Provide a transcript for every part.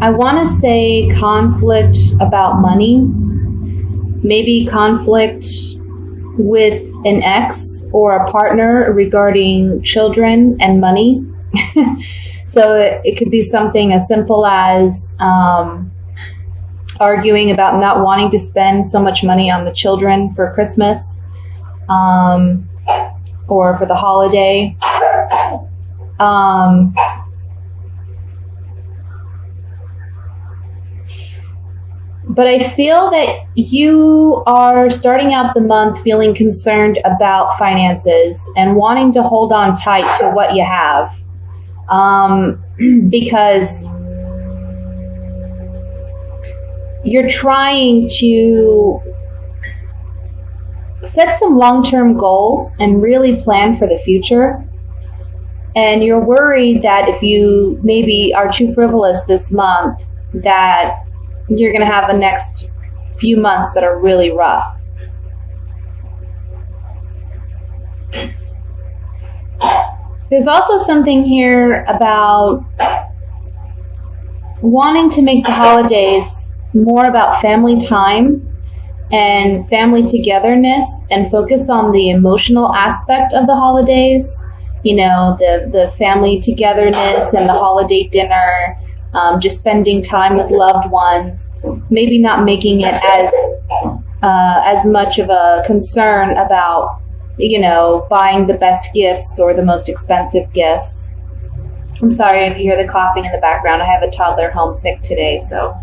I want to say conflict about money, maybe conflict with an ex or a partner regarding children and money. So it could be something as simple as arguing about not wanting to spend so much money on the children for Christmas or for the holiday. But I feel that you are starting out the month feeling concerned about finances and wanting to hold on tight to what you have. Because you're trying to set some long-term goals and really plan for the future. And you're worried that if you maybe are too frivolous this month, that you're going to have the next few months that are really rough. There's also something here about wanting to make the holidays more about family time and family togetherness and focus on the emotional aspect of the holidays. You know, the family togetherness and the holiday dinner, just spending time with loved ones, maybe not making it as much of a concern about, you know, buying the best gifts or the most expensive gifts. I'm sorry if you hear the coughing in the background. I have a toddler homesick today, so.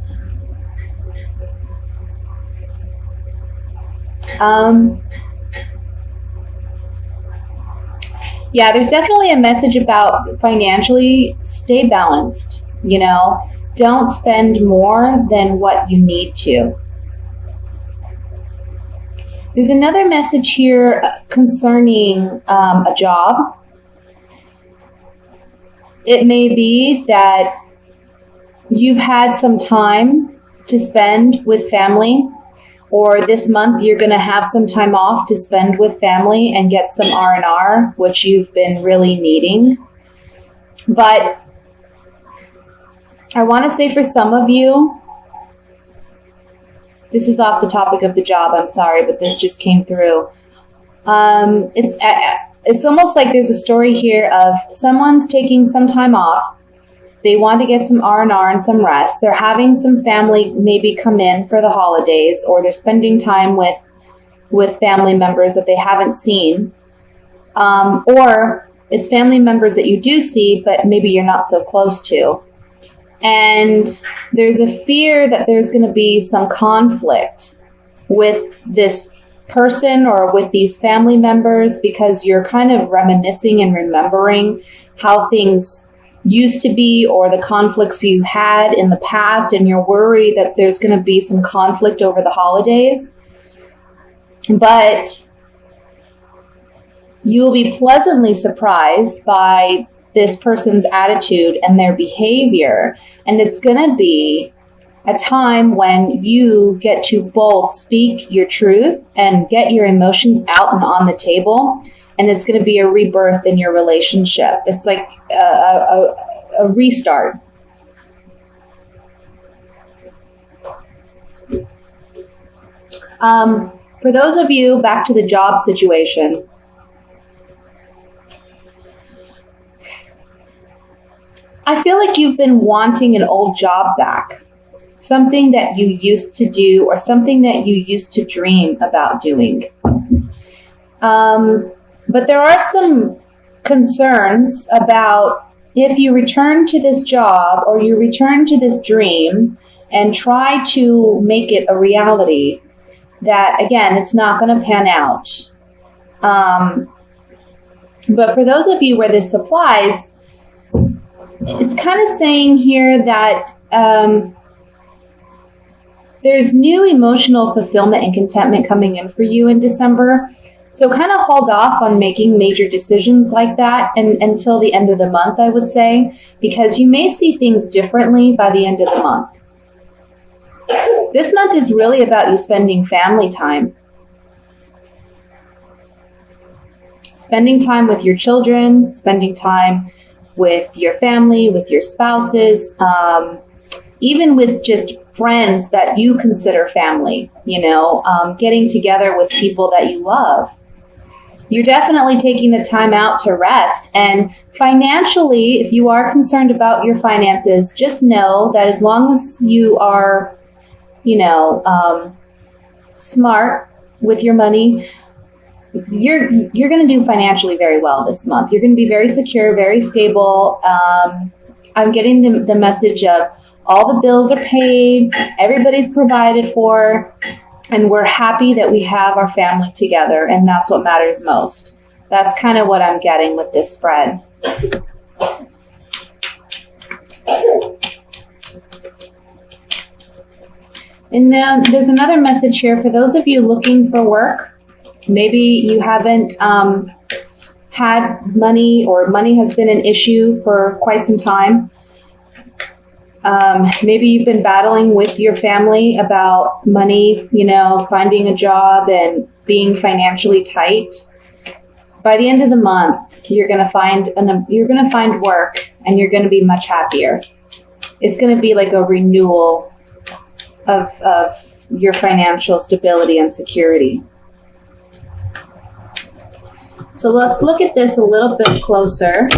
Yeah, there's definitely a message about financially stay balanced. You know, don't spend more than what you need to. There's another message here concerning a job. It may be that you've had some time to spend with family, or this month you're going to have some time off to spend with family and get some R&R, which you've been really needing. But I want to say for some of you, this is off the topic of the job, I'm sorry, but this just came through. It's almost like there's a story here of someone's taking some time off. They want to get some R&R and some rest. They're having some family maybe come in for the holidays, or they're spending time with family members that they haven't seen. Or it's family members that you do see, but maybe you're not so close to. And there's a fear that there's going to be some conflict with this person or with these family members, because you're kind of reminiscing and remembering how things used to be or the conflicts you had in the past, and you're worried that there's going to be some conflict over the holidays. But you'll be pleasantly surprised by this person's attitude and their behavior. And it's going to be a time when you get to both speak your truth and get your emotions out and on the table. And it's going to be a rebirth in your relationship. It's like a restart. For those of you, back to the job situation. I feel like you've been wanting an old job back, something that you used to do or something that you used to dream about doing. But there are some concerns about if you return to this job or you return to this dream and try to make it a reality, that, again, it's not going to pan out. But for those of you where this applies, it's kind of saying here that there's new emotional fulfillment and contentment coming in for you in December. So kind of hold off on making major decisions like that until the end of the month, I would say, because you may see things differently by the end of the month. This month is really about you spending family time. Spending time with your children, spending time with your family, with your spouses, even with just friends that you consider family, getting together with people that you love. You're definitely taking the time out to rest. And financially, if you are concerned about your finances, just know that as long as you are, smart with your money, you're going to do financially very well this month. You're going to be very secure, very stable. I'm getting the message of all the bills are paid, everybody's provided for, and we're happy that we have our family together, and that's what matters most. That's kind of what I'm getting with this spread. And then there's another message here for those of you looking for work. Maybe you haven't had money, or money has been an issue for quite some time. Maybe you've been battling with your family about money, finding a job and being financially tight. By the end of the month, you're going to find work, and you're going to be much happier. It's going to be like a renewal of your financial stability and security. So let's look at this a little bit closer.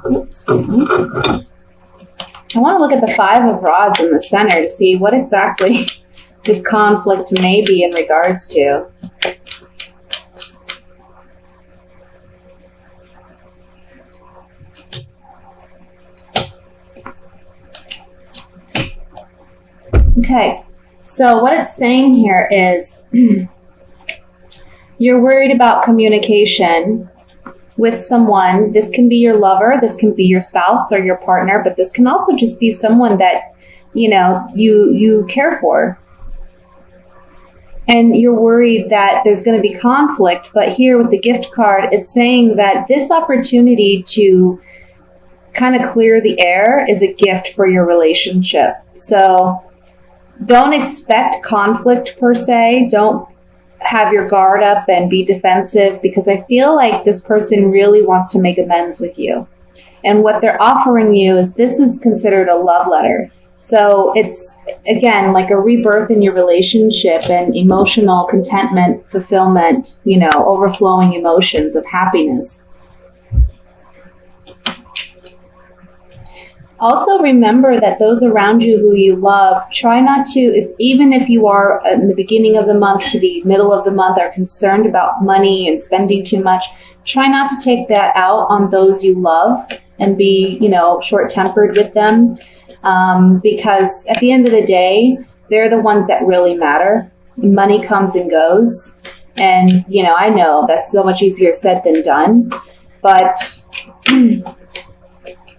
Oops, excuse me. I want to look at the 5 of Rods in the center to see what exactly this conflict may be in regards to. Okay, so what it's saying here is you're worried about communication with someone. This can be your lover, this can be your spouse or your partner, but this can also just be someone that, you care for. And you're worried that there's going to be conflict, but here with the gift card, it's saying that this opportunity to kind of clear the air is a gift for your relationship. So don't expect conflict per se. Don't have your guard up and be defensive, because I feel like this person really wants to make amends with you. And what they're offering you is, this is considered a love letter. So it's, again, like a rebirth in your relationship and emotional contentment, fulfillment, overflowing emotions of happiness. Also remember that those around you who you love, try not to, even if you are in the beginning of the month to the middle of the month are concerned about money and spending too much, try not to take that out on those you love and be, short-tempered with them. Because at the end of the day, they're the ones that really matter. Money comes and goes. And, I know that's so much easier said than done, but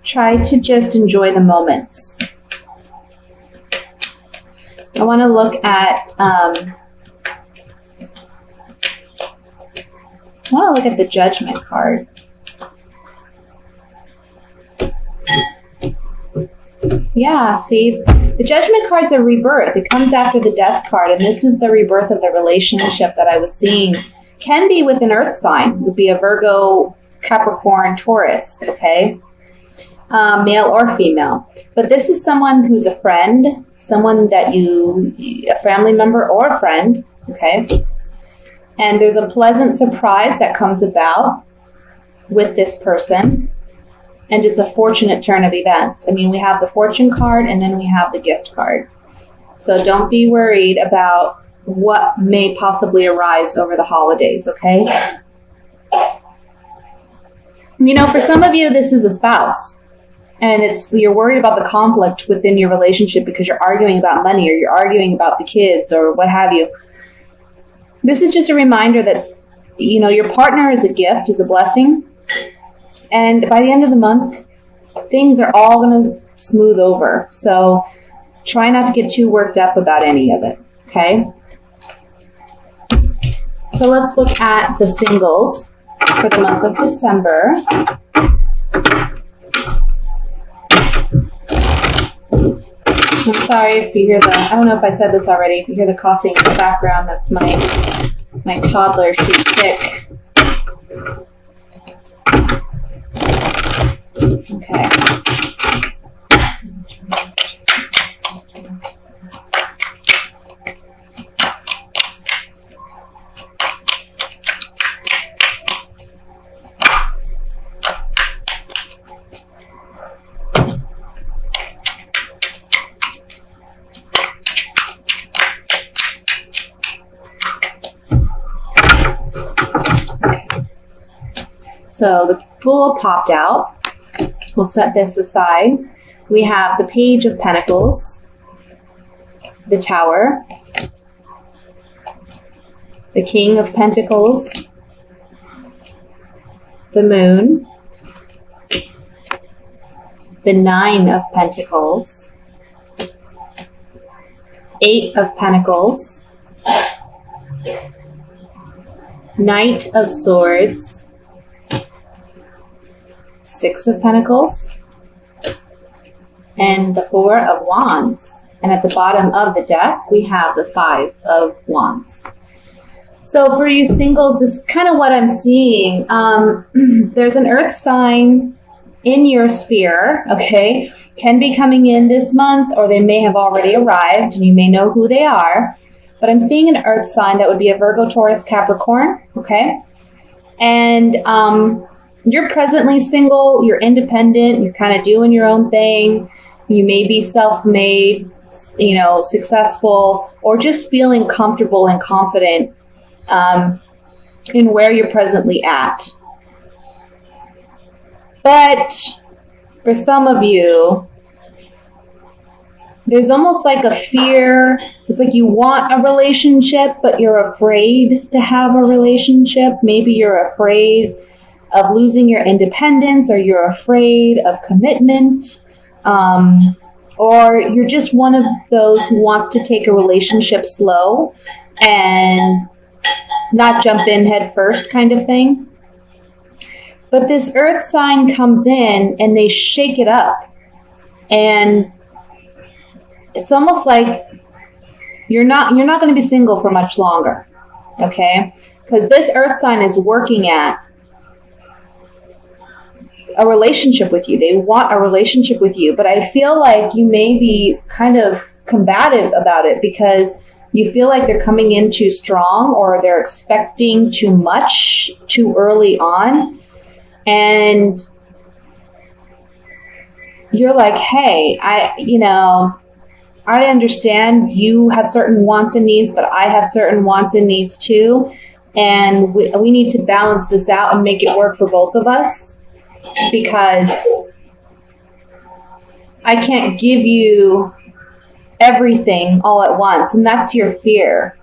try to just enjoy the moments. I want to look at the Judgment card. Yeah, see, the Judgment card's a rebirth. It comes after the Death card, and this is the rebirth of the relationship that I was seeing. Can be with an earth sign. It would be a Virgo, Capricorn, Taurus, okay? Male or female. But this is someone who's a friend, someone that a family member or a friend, okay? And there's a pleasant surprise that comes about with this person. And it's a fortunate turn of events. I mean, we have the Fortune card, and then we have the Gift card. So don't be worried about what may possibly arise over the holidays, okay? For some of you, this is a spouse. And you're worried about the conflict within your relationship because you're arguing about money, or you're arguing about the kids, or what have you. This is just a reminder that, your partner is a gift, is a blessing. And by the end of the month, things are all going to smooth over. So try not to get too worked up about any of it, okay? So let's look at the singles for the month of December. I'm sorry if you hear I don't know if I said this already, if you hear the coughing in the background, that's my toddler, she's sick. Okay. So the Fool popped out. We'll set this aside. We have the Page of Pentacles, the Tower, the King of Pentacles, the Moon, the Nine of Pentacles, Eight of Pentacles, Knight of Swords, Six of Pentacles, and the Four of Wands. And at the bottom of the deck, we have the Five of Wands. So for you singles, this is kind of what I'm seeing. There's an earth sign in your sphere, okay? Can be coming in this month, or they may have already arrived, and you may know who they are. But I'm seeing an earth sign that would be a Virgo, Taurus, Capricorn, okay? And you're presently single, you're independent, you're kind of doing your own thing. You may be self-made, you know, successful, or just feeling comfortable and confident in where you're presently at. But for some of you, there's almost like a fear. It's like you want a relationship, but you're afraid to have a relationship. Maybe you're afraid of losing your independence, or you're afraid of commitment. Or you're just one of those who wants to take a relationship slow and not jump in head first kind of thing. But this earth sign comes in and they shake it up. And it's almost like you're not going to be single for much longer. Okay? Because this earth sign is working at a relationship with you. They want a relationship with you. But I feel like you may be kind of combative about it because you feel like they're coming in too strong, or they're expecting too much too early on. And you're like, hey, I understand you have certain wants and needs, but I have certain wants and needs too. And we need to balance this out and make it work for both of us, because I can't give you everything all at once. And that's your fear.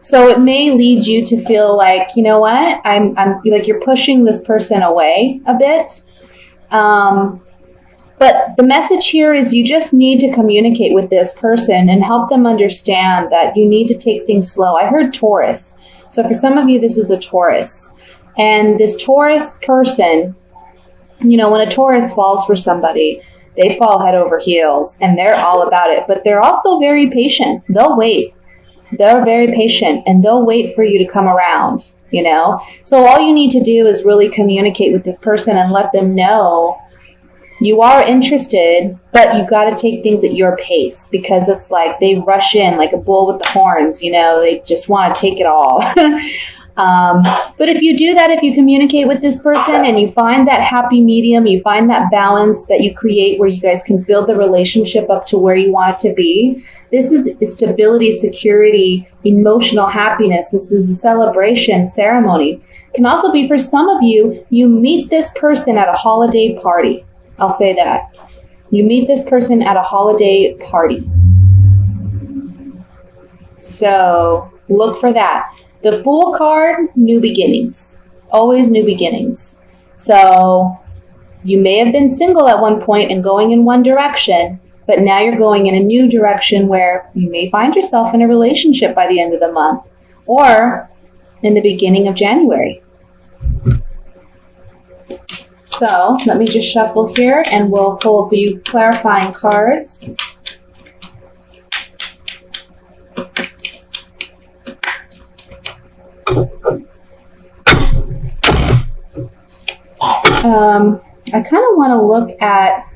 So it may lead you to feel like, you know what, I'm like, you're pushing this person away a bit. But the message here is you just need to communicate with this person and help them understand that you need to take things slow. I heard Taurus. So for some of you, this is a Taurus. And this Taurus person, you know, when a Taurus falls for somebody, they fall head over heels and they're all about it. But they're also very patient. They'll wait. They're very patient and they'll wait for you to come around, you know. So all you need to do is really communicate with this person and let them know you are interested, but you got to take things at your pace, because it's like they rush in like a bull with the horns, you know, they just want to take it all. But if you do that, if you communicate with this person and you find that happy medium, you find that balance that you create where you guys can build the relationship up to where you want it to be. This is stability, security, emotional happiness. This is a celebration ceremony. It can also be for some of you, you meet this person at a holiday party. I'll say that. You meet this person at a holiday party. So look for that. The Fool card, new beginnings. Always new beginnings. So you may have been single at one point and going in one direction, but now you're going in a new direction where you may find yourself in a relationship by the end of the month or in the beginning of January. So let me just shuffle here and we'll pull a few clarifying cards. I kind of want to look at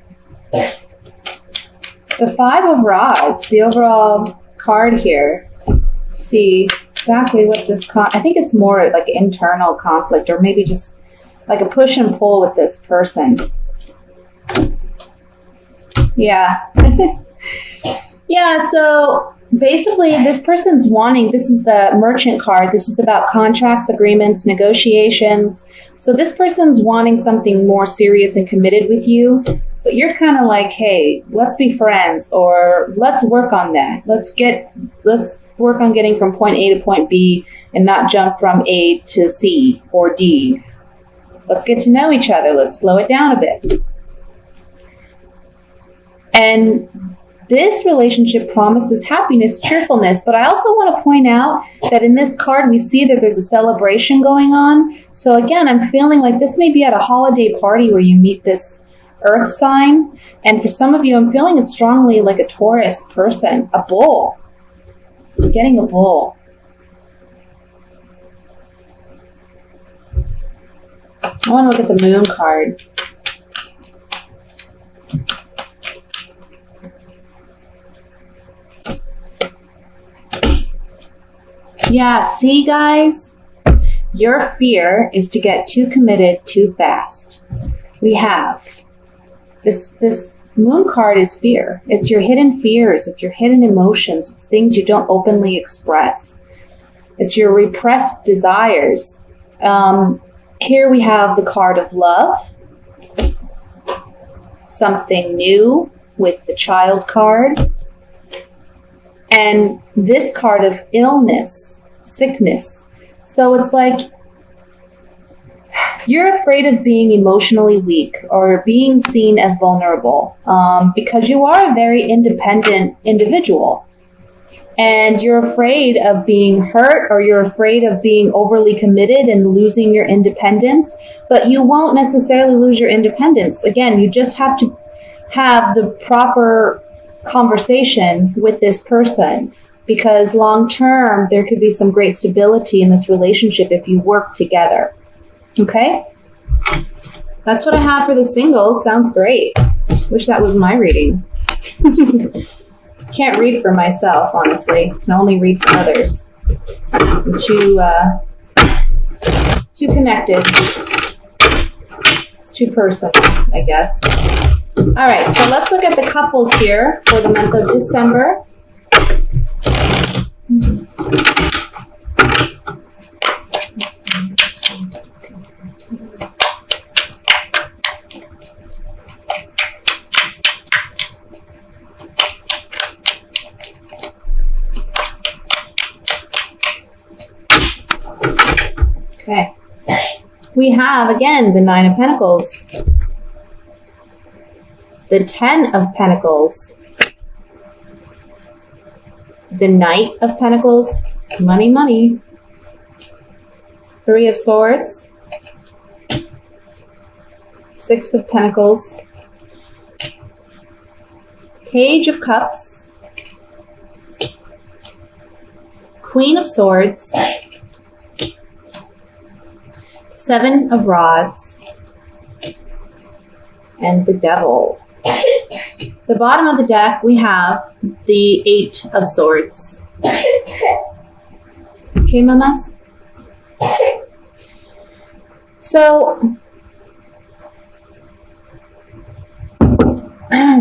the Five of Rods, the overall card here. See exactly what this, I think it's more like internal conflict, or maybe just like a push and pull with this person. Yeah. Yeah, so basically, this person's wanting, this is the Merchant card. This is about contracts, agreements, negotiations. So this person's wanting something more serious and committed with you, but you're kind of like, hey, let's be friends, or let's work on that. Let's work on getting from point A to point B and not jump from A to C or D. Let's get to know each other. Let's slow it down a bit. And this relationship promises happiness, cheerfulness, but I also want to point out that in this card, we see that there's a celebration going on. So again, I'm feeling like this may be at a holiday party where you meet this earth sign. And for some of you, I'm feeling it strongly like a Taurus person, a bull. I'm getting a bull. I want to look at the moon card. Yeah, see guys, your fear is to get too committed too fast. We have this moon card is fear. It's your hidden fears, it's your hidden emotions, it's things you don't openly express. It's your repressed desires. Here we have the card of love, something new with the child card. And this card of illness, sickness. So it's like you're afraid of being emotionally weak or being seen as vulnerable because you are a very independent individual. And you're afraid of being hurt, or you're afraid of being overly committed and losing your independence. But you won't necessarily lose your independence. Again, you just have to have the proper conversation with this person, because long term there could be some great stability in this relationship if you work together. Okay, that's what I have for the singles. Sounds great. Wish that was my reading. Can't read for myself, honestly. Can only read for others. I'm too connected. It's too personal, I guess. All right, so let's look at the couples here for the month of December. Okay. We have, again, the Nine of Pentacles. The Ten of Pentacles, the Knight of Pentacles, money, money, Three of Swords, Six of Pentacles, Page of Cups, Queen of Swords, Seven of Rods, and the Devil. The bottom of the deck, we have the Eight of Swords. Okay, mamas? So, let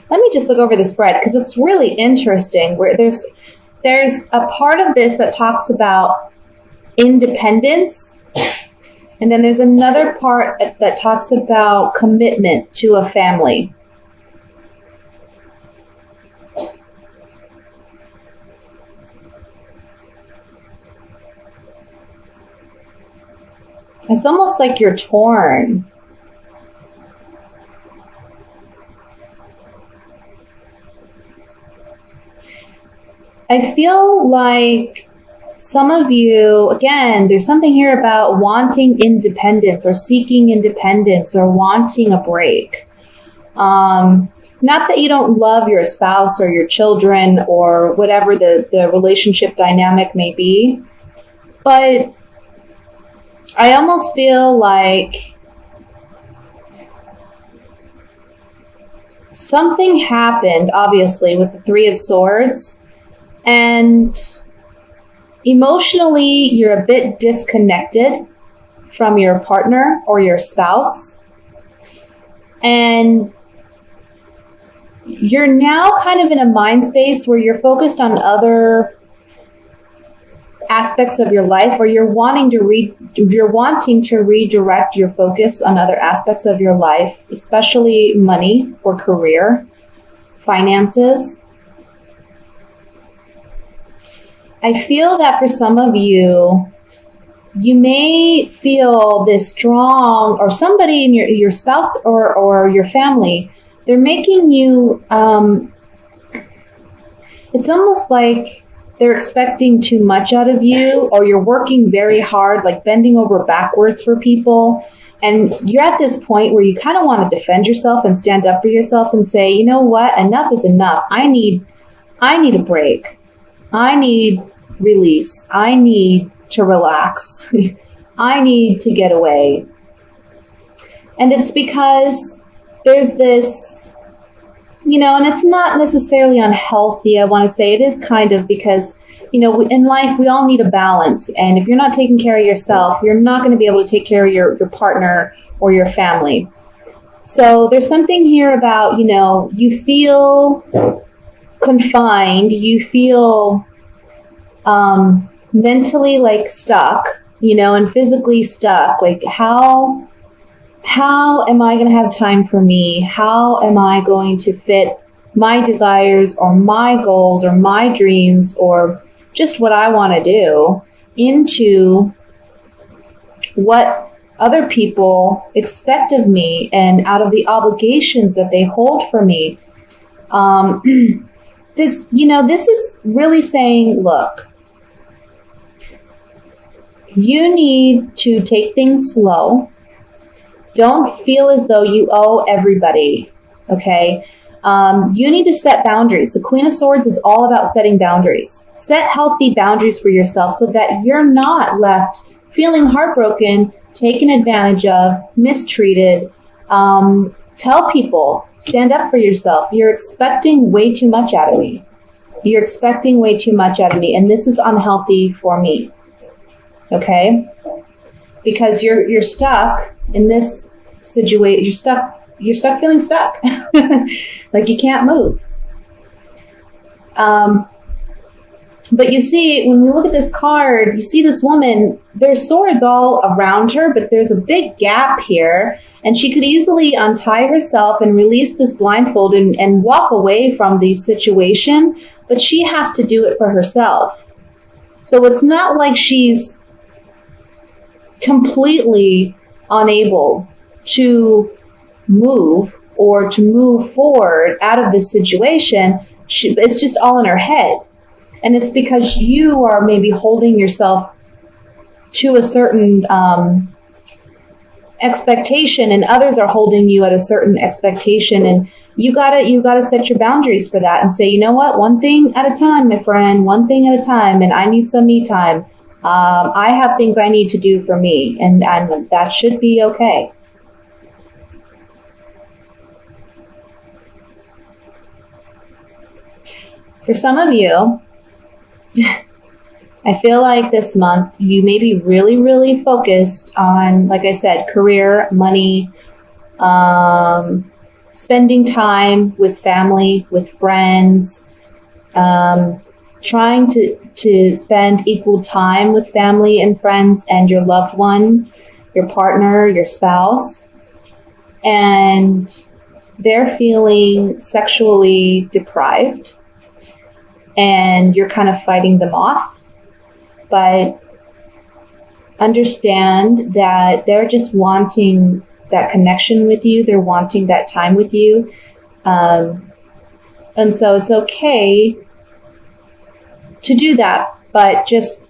me just look over the spread, because it's really interesting. Where there's a part of this that talks about independence. And then there's another part that talks about commitment to a family. It's almost like you're torn. I feel like some of you, again, there's something here about wanting independence or seeking independence or wanting a break. Not that you don't love your spouse or your children or whatever the relationship dynamic may be, but I almost feel like something happened, obviously, with the Three of Swords, and emotionally, you're a bit disconnected from your partner or your spouse. And you're now kind of in a mind space where you're focused on other aspects of your life, or you're wanting to redirect your focus on other aspects of your life, especially money or career, finances. I feel that for some of you, you may feel this strong, or somebody in your spouse or your family, they're making you, it's almost like they're expecting too much out of you, or you're working very hard, like bending over backwards for people. And you're at this point where you kind of want to defend yourself and stand up for yourself and say, you know what? Enough is enough. I need a break. I need release. I need to relax. I need to get away. And it's because there's this, and it's not necessarily unhealthy. I want to say it is kind of, because, in life, we all need a balance. And if you're not taking care of yourself, you're not going to be able to take care of your partner or your family. So there's something here about, you feel confined, you feel mentally like stuck, and physically stuck. Like, how am I going to have time for me? How am I going to fit my desires or my goals or my dreams or just what I want to do into what other people expect of me and out of the obligations that they hold for me? This is really saying, look, you need to take things slow. Don't feel as though you owe everybody, okay? You need to set boundaries. The Queen of Swords is all about setting boundaries. Set healthy boundaries for yourself so that you're not left feeling heartbroken, taken advantage of, mistreated. Tell people, stand up for yourself. You're expecting way too much out of me. You're expecting way too much out of me, and this is unhealthy for me. Okay? Because you're stuck in this situation. You're stuck feeling stuck. Like you can't move. But you see, when we look at this card, you see this woman, there's swords all around her, but there's a big gap here, and she could easily untie herself and release this blindfold and walk away from the situation, but she has to do it for herself. So it's not like she's completely unable to move or to move forward out of this situation. It's just all in her head. And it's because you are maybe holding yourself to a certain expectation, and others are holding you at a certain expectation. And you gotta set your boundaries for that and say, you know what, one thing at a time, my friend, one thing at a time. And I need some me time. I have things I need to do for me, and that should be okay. For some of you, I feel like this month you may be really, really focused on, like I said, career, money, spending time with family, with friends, trying to spend equal time with family and friends and your loved one, your partner, your spouse, and they're feeling sexually deprived, and you're kind of fighting them off. But understand that they're just wanting that connection with you. They're wanting that time with you. And so it's okay to do that, but just,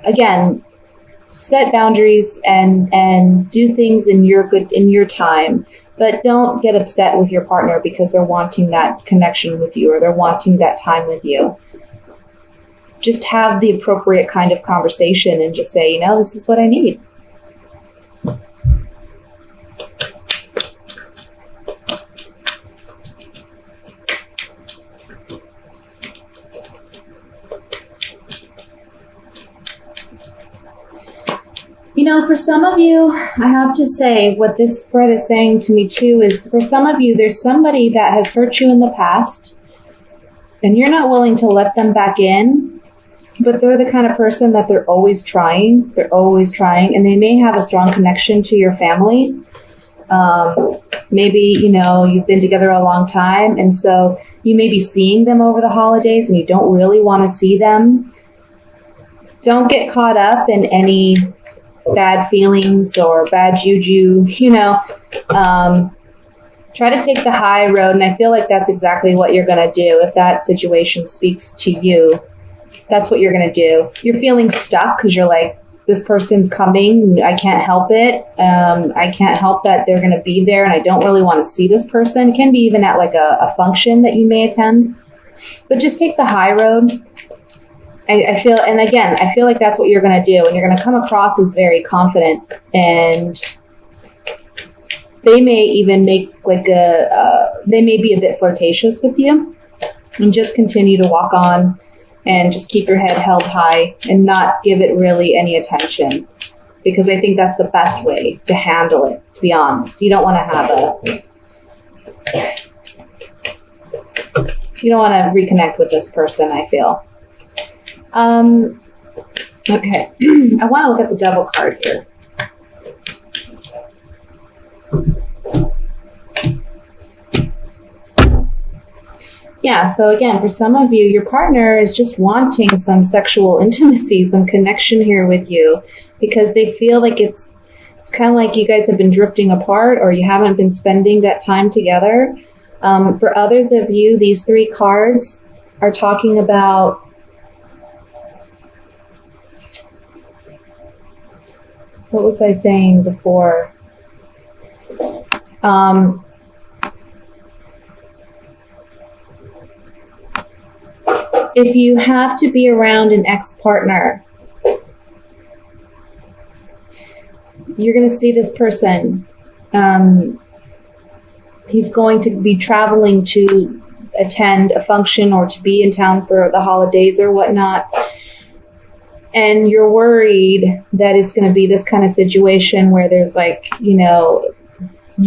again, set boundaries and do things in your time, but don't get upset with your partner because they're wanting that connection with you or they're wanting that time with you. Just have the appropriate kind of conversation and just say, this is what I need. for some of you, I have to say what this spread is saying to me too is for some of you, there's somebody that has hurt you in the past and you're not willing to let them back in, but they're the kind of person that they're always trying. They're always trying, and they may have a strong connection to your family. Maybe, you've been together a long time, and so you may be seeing them over the holidays and you don't really want to see them. Don't get caught up in any bad feelings or bad juju, try to take the high road. And I feel like that's exactly what you're going to do. If that situation speaks to you, that's what you're going to do. You're feeling stuck because you're like, this person's coming. I can't help it. I can't help that they're going to be there. And I don't really want to see this person. It can be even at like a function that you may attend, but just take the high road. I feel like that's what you're going to do. And you're going to come across as very confident, and they may even make they may be a bit flirtatious with you, and just continue to walk on and just keep your head held high and not give it really any attention, because I think that's the best way to handle it, to be honest. You don't want to reconnect with this person, I feel. Okay. I want to look at the Devil card here. Yeah, so again, for some of you, your partner is just wanting some sexual intimacy, some connection here with you, because they feel like it's kind of like you guys have been drifting apart, or you haven't been spending that time together. For others of you, these three cards are talking about what was I saying before? If you have to be around an ex-partner, you're going to see this person. He's going to be traveling to attend a function or to be in town for the holidays or whatnot. And you're worried that it's going to be this kind of situation where there's you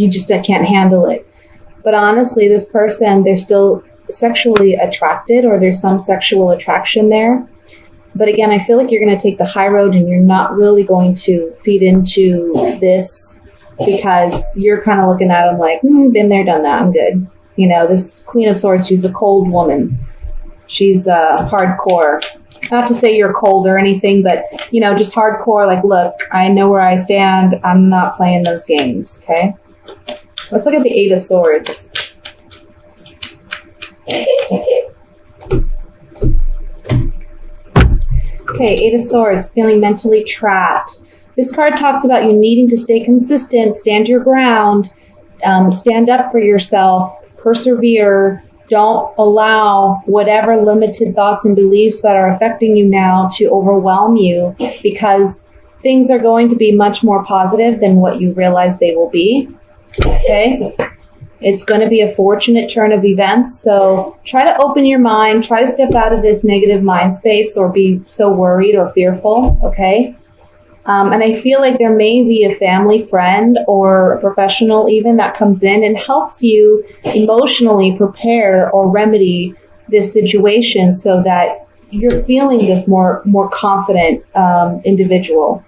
just can't handle it. But honestly, this person, they're still sexually attracted, or there's some sexual attraction there. But again, I feel like you're going to take the high road and you're not really going to feed into this, because you're kind of looking at them like, been there, done that, I'm good. This Queen of Swords, she's a cold woman. She's hardcore. Not to say you're cold or anything, but, just hardcore, like, look, I know where I stand. I'm not playing those games, okay? Let's look at the Eight of Swords. Okay, Eight of Swords, feeling mentally trapped. This card talks about you needing to stay consistent, stand your ground, stand up for yourself, persevere. Don't allow whatever limited thoughts and beliefs that are affecting you now to overwhelm you, because things are going to be much more positive than what you realize they will be. Okay? It's going to be a fortunate turn of events. So try to open your mind, try to step out of this negative mind space or be so worried or fearful. Okay? And I feel like there may be a family friend or a professional even that comes in and helps you emotionally prepare or remedy this situation so that you're feeling this more confident individual.